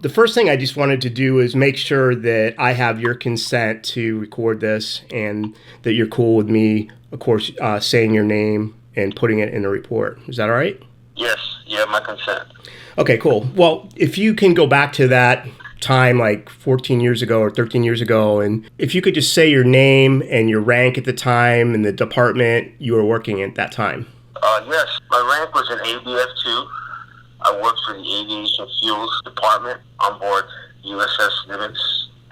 The first thing I just wanted to do is make sure that I have your consent to record this and that you're cool with me, of course, saying your name and putting it in a report. Is that all right? Yes, you have my consent. Okay, cool. Well, if you can go back to that time like 14 years ago or 13 years ago, and if you could just say your name and your rank at the time and the department you were working in at that time. Yes, my rank was an ABF-2. I worked for the Aviation Fuels Department on board USS Nimitz.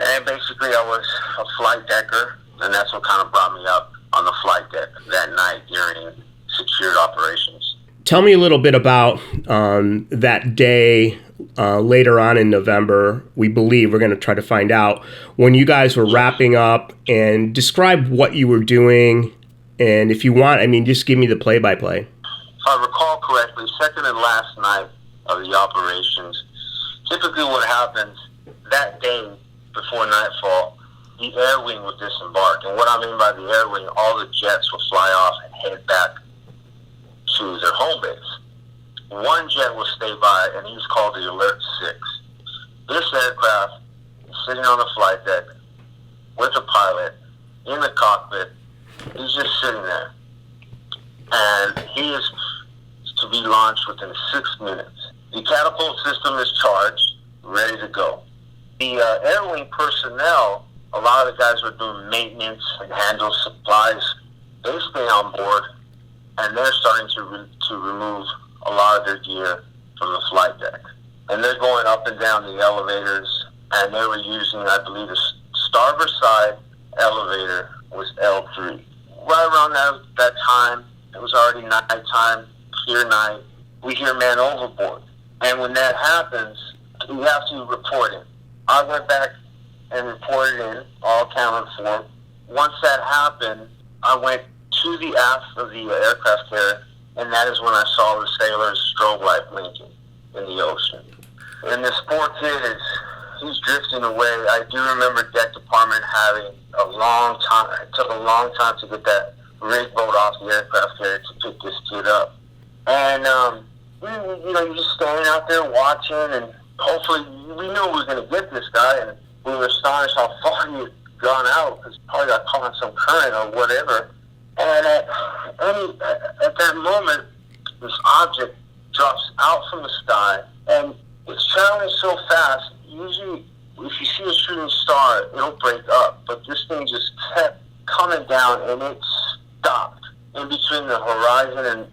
And basically I was a flight decker, and that's what kind of brought me up on the flight deck that night during secured operations. Tell me a little bit about that day later on in November. We believe we're going to try to find out when you guys were wrapping up, and describe what you were doing. And if you want, just give me the play-by-play. If I recall correctly, second and last night of the operations, typically what happens that day before nightfall, the air wing would disembark. And what I mean by the air wing, all the jets will fly off and head back to their home base. One jet will stay by, and he's called the Alert 6. This aircraft is sitting on the flight deck with a pilot in the cockpit. He's just sitting there. And he is to be launched within 6 minutes. The catapult system is charged, ready to go. The air wing personnel, a lot of the guys who are doing maintenance and handle supplies, they stay on board, and they're starting to remove a lot of their gear from the flight deck. And they're going up and down the elevators, and they were using, I believe, the starboard side elevator was L3. Right around that time, it was already nighttime, clear night. We hear man overboard. And when that happens, we have to report it. I went back and reported in, all accounted for. Once that happened, I went to the aft of the aircraft carrier, and that is when I saw the sailor's strobe light blinking in the ocean. And this poor kid he's drifting away. I do remember deck department having a long time. It took a long time to get that rig boat off the aircraft carrier to pick this kid up. And, you're just standing out there watching, and hopefully we knew we were going to get this guy, and we were astonished how far he had gone out, because he probably got caught in some current or whatever. And at that moment, this object drops out from the sky, and it's traveling so fast. Usually, if you see a shooting star, it'll break up, but this thing just kept coming down, and it stopped in between the horizon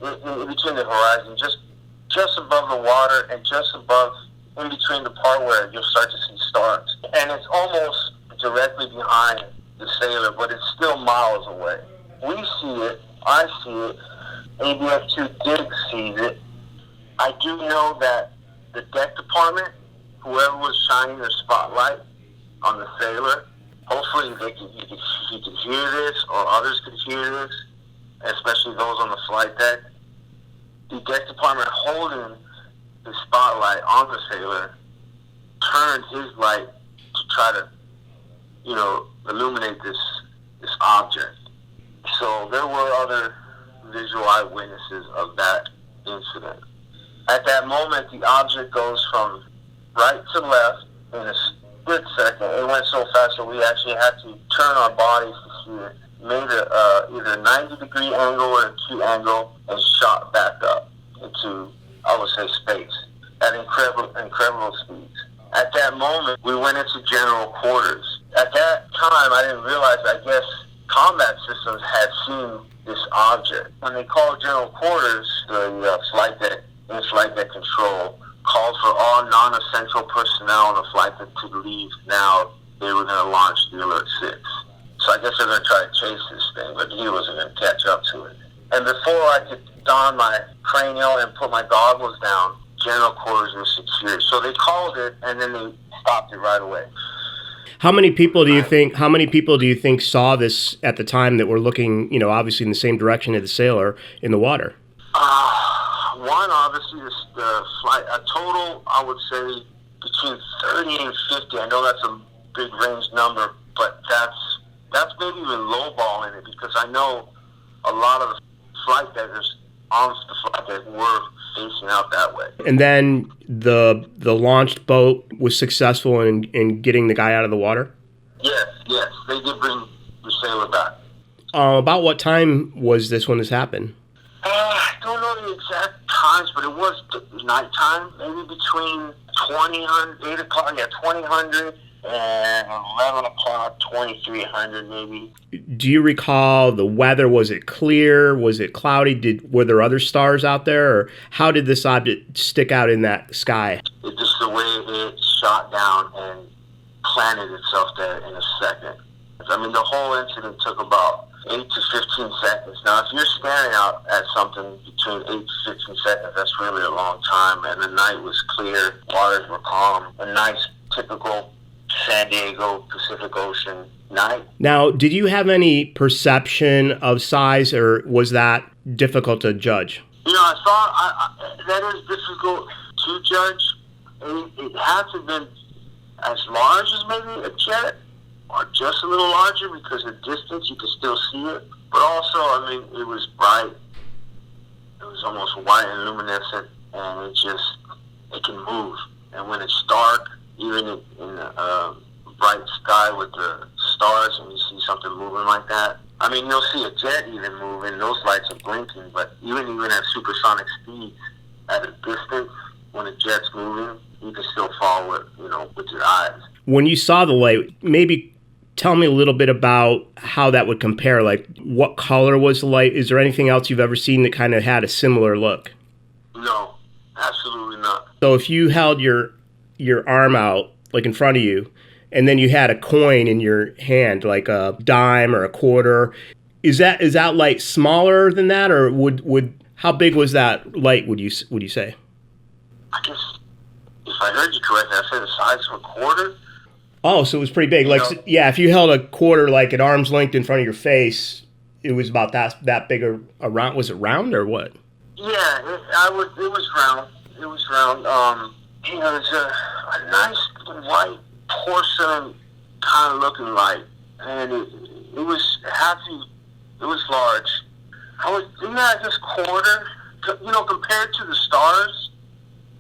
just above the water, and just above, in between the part where you'll start to see stars. And it's almost directly behind the sailor, but it's still miles away. We see it. I see it. ABF-2 dig sees it. I do know that the deck department, whoever was shining their spotlight on the sailor, hopefully he could hear this, or others could hear this, especially those on the flight deck. The deck department holding the spotlight on the sailor turned his light to try to, illuminate this object. So there were other visual eyewitnesses of that incident. At that moment, the object goes from right to left in a split second. It went so fast that we actually had to turn our bodies to see it. Made either a 90-degree angle or an acute angle, and shot back up into, I would say, space at incredible speeds. At that moment, we went into general quarters. At that time, I didn't realize, I guess, combat systems had seen this object. When they called general quarters, the flight deck, in-flight deck control, called for all non-essential personnel on the flight deck to leave. Now they were going to launch the Alert 6. So I guess they're going to try to chase this thing, but he wasn't going to catch up to it. And before I could don my cranial and put my goggles down, general quarters were secured. So they called it, and then they stopped it right away. How many people do you think saw this at the time that were looking, obviously in the same direction as the sailor in the water? One, obviously, the flight. A total, I would say, between 30 and 50. I know that's a big range number, but that's maybe even lowballing it, because I know a lot of the flight deckers on the flight deck were facing out that way. And then the launched boat was successful in getting the guy out of the water? Yes, they did bring the sailor back. About what time was this when this happened? I don't know the exact times, but it was nighttime, maybe between 8 o'clock, 2000 and 11 o'clock, 2300 maybe. Do you recall the weather? Was it clear? Was it cloudy? Were there other stars out there? Or how did this object stick out in that sky? It's just the way it shot down and planted itself there in a second. I mean, the whole incident took about 8 to 15 seconds. Now, if you're staring out at something between 8 to 15 seconds, that's really a long time. And the night was clear, waters were calm, a nice, typical San Diego Pacific Ocean night. Now, did you have any perception of size, or was that difficult to judge? You know, I thought that is difficult to judge. It had to have been as large as maybe a jet, or just a little larger, because at distance you could still see it. But also, I mean, it was bright. It was almost white and luminescent, and it can move. And when it's dark, even in a bright sky with the stars, and you see something moving like that, I mean, you'll see a jet even moving. Those lights are blinking, but even at supersonic speeds, at a distance, when a jet's moving, you can still follow it, with your eyes. When you saw the light, maybe tell me a little bit about how that would compare. Like, what color was the light? Is there anything else you've ever seen that kind of had a similar look? No, absolutely not. So if you held your arm out, like in front of you, and then you had a coin in your hand, like a dime or a quarter, is that light smaller than that, or how big was that light? Would you say? I guess if I heard you correctly, I said the size of a quarter. Oh, so it was pretty big. If you held a quarter like at arm's length in front of your face, it was about that big around. Was it round or what? Yeah, it was round. It was round. It was a nice white porcelain kind of looking light, and it was happy. It was large. This quarter, compared to the stars.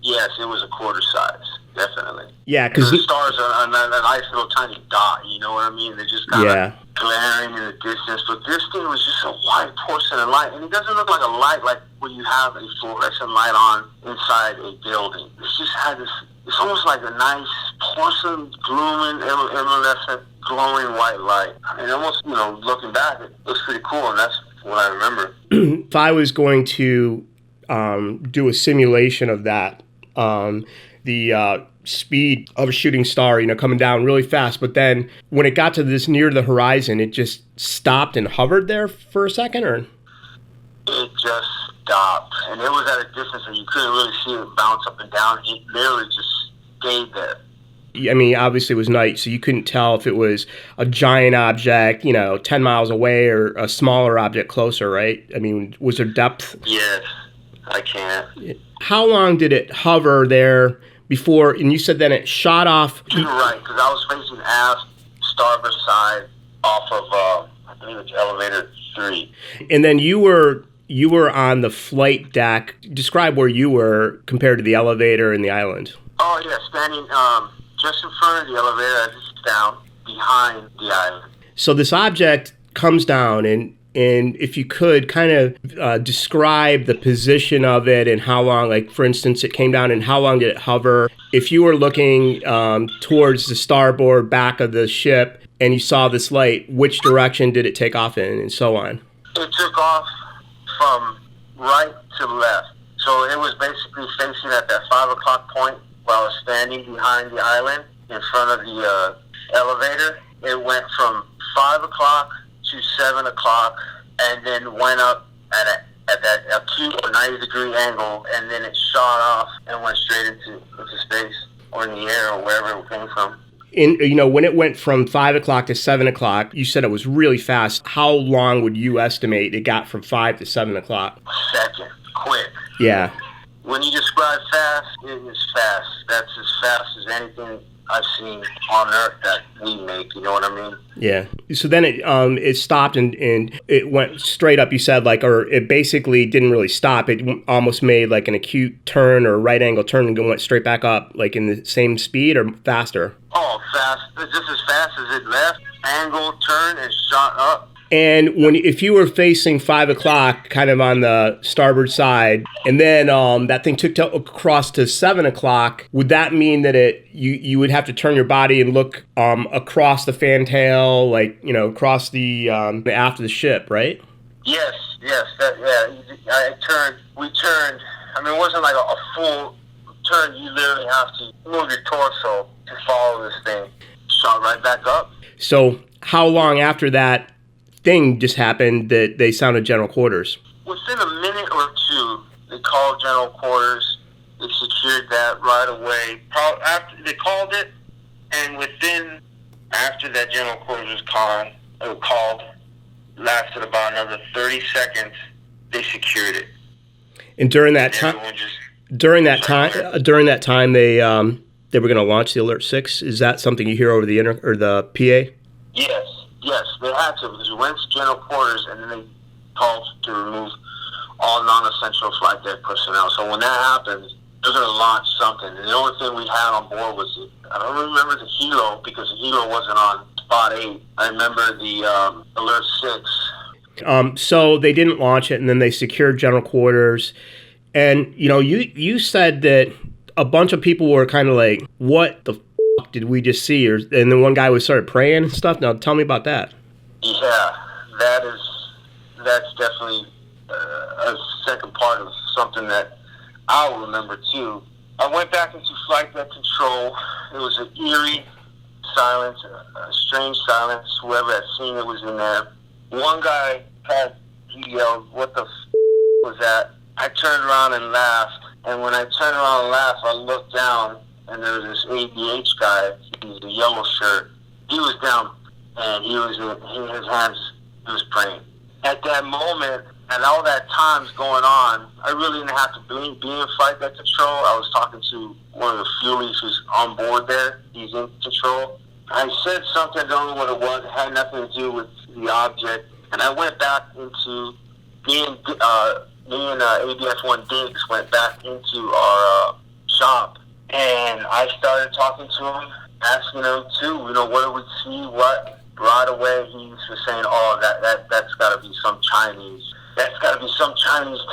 Yes, it was a quarter size, definitely. Yeah, because the stars are a nice little tiny dot. You know what I mean? They're just kind of glaring in the distance. But this thing was just a white porcelain light, and it doesn't look like a light like when you have a fluorescent light on inside a building. It's just had this. It's almost like a nice porcelain, glooming, iridescent, glowing white light. I mean, almost, looking back, it looks pretty cool, and that's what I remember. If I was going to do a simulation of that, the speed of a shooting star, coming down really fast, but then when it got to this near the horizon, it just stopped and hovered there for a second, or? It just stopped, and it was at a distance that you couldn't really see it bounce up and down. It literally just stayed there. I mean, obviously it was night, so you couldn't tell if it was a giant object, 10 miles away, or a smaller object closer, right? I mean, was there depth? Yes, I can't. How long did it hover there before, and you said then it shot off? To the right, because I was facing aft, starboard side, off of, I believe it's elevator 3. And then you were on the flight deck. Describe where you were compared to the elevator and the island. Oh, yeah, standing just in front of the elevator as it's down, behind the island. So this object comes down, and if you could kind of describe the position of it and how long, like, for instance, it came down and how long did it hover? If you were looking towards the starboard back of the ship and you saw this light, which direction did it take off in, and so on? It took off from right to left. So it was basically facing at that 5 o'clock point while I was standing behind the island in front of the elevator. It went from 5 o'clock to 7 o'clock, and then went up at that acute 90-degree angle, and then it shot off and went straight into space, or in the air, or wherever it came from. When it went from 5 o'clock to 7 o'clock, you said it was really fast. How long would you estimate it got from 5 to 7 o'clock? A second. Quick. Yeah. When you describe fast, it is fast. That's as fast as anything I've seen on Earth that we make. You know what I mean? Yeah. So then it stopped and it went straight up. You said or it basically didn't really stop. It almost made like an acute turn or right angle turn and went straight back up, like in the same speed or faster. Oh, fast! Just as fast as it left. Angle, turn, and shot up. And if you were facing 5 o'clock, kind of on the starboard side, and then that thing took across to 7 o'clock, would that mean that you would have to turn your body and look across the fantail, across the aft of the ship, right? Yes. We turned. I mean, it wasn't like a full turn. You literally have to move your torso to follow this thing. Shot right back up. So how long after that thing just happened that they sounded general quarters? Within a minute or two, they called general quarters. They secured that right away. After they called it, and after that general quarters was called, lasted about another 30 seconds. They secured it. And during that time, they were going to launch the Alert 6. Is that something you hear over the or the PA? Yes, they had to, because we went to general quarters and then they called to remove all non-essential flight deck personnel. So when that happened, they're going to launch something. And the only thing we had on board was, I don't remember the helo, because the helo wasn't on spot 8. I remember the Alert 6. So they didn't launch it, and then they secured general quarters. And, you said that a bunch of people were kind of like, what the did we just see? And then one guy started praying and stuff. Now tell me about that. Yeah, that's definitely a second part of something that I'll remember too. I went back into flight deck control. It was an eerie silence, a strange silence. Whoever had seen it was in there. One guy he yelled, "What the was that?" I turned around and laughed. And when I turned around and laughed, I looked down, and there was this ADH guy. He was a yellow shirt. He was down, and he was praying. At that moment, and all that time's going on, I really didn't have to be in flight deck control. I was talking to one of the fuelies who's on board there. He's in control. I said something, I don't know what it was. It had nothing to do with the object. And I went back into me and ABF-1 Diggs went back into our shop. And I started talking to him, asking him too, what do we see, what? Right away, he was saying, "Oh, that's got to be some Chinese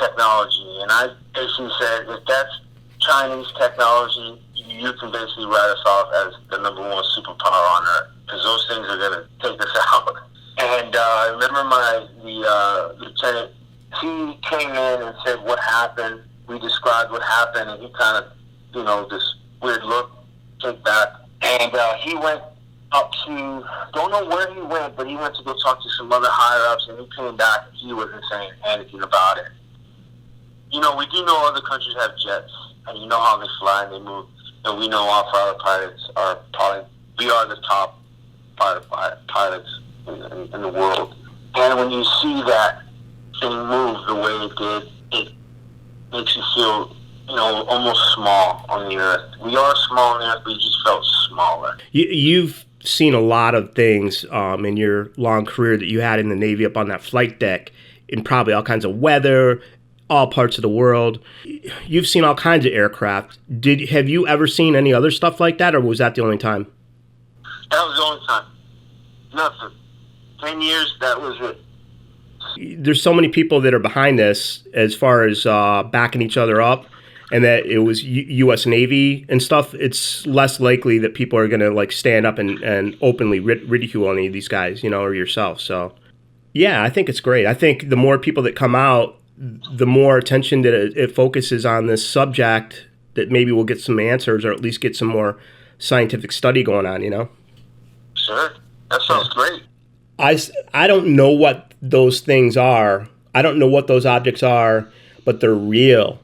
technology." And I basically said, if that's Chinese technology, you can basically write us off as the number one superpower on Earth, because those things are going to take us out. And I remember the lieutenant, he came in and said what happened. We described what happened, and he kind of, this weird look, take back. And he went up to, don't know where he went, but he went to go talk to some other higher-ups, and he came back, and he wasn't saying anything about it. We do know other countries have jets, and you know how they fly and they move, and we know our fighter pilots are we are the top fighter pilots in the world. And when you see that thing move the way it did, it makes you feel, almost small on the Earth. We are small on the Earth, but you just felt smaller. You've seen a lot of things in your long career that you had in the Navy up on that flight deck, in probably all kinds of weather, all parts of the world. You've seen all kinds of aircraft. Have you ever seen any other stuff like that, or was that the only time? That was the only time. Nothing. 10 years, that was it. There's so many people that are behind this as far as backing each other up, and that it was U.S. Navy and stuff. It's less likely that people are going to stand up and openly ridicule any of these guys, or yourself. So, yeah, I think it's great. I think the more people that come out, the more attention that it focuses on this subject, that maybe we'll get some answers, or at least get some more scientific study going on, Sure. That sounds great. I don't know what those things are. I don't know what those objects are, but they're real.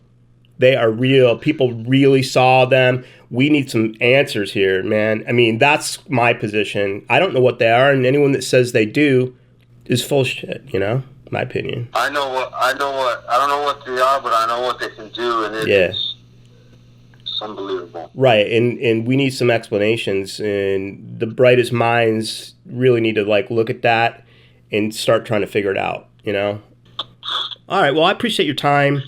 They are real. People really saw them. We need some answers here, man. I mean, that's my position. I don't know what they are, and anyone that says they do is full shit, my opinion. I don't know what they are, but I know what they can do, and it's unbelievable. Right, and we need some explanations, and the brightest minds really need to like look at that and start trying to figure it out, you know? All right, well, I appreciate your time.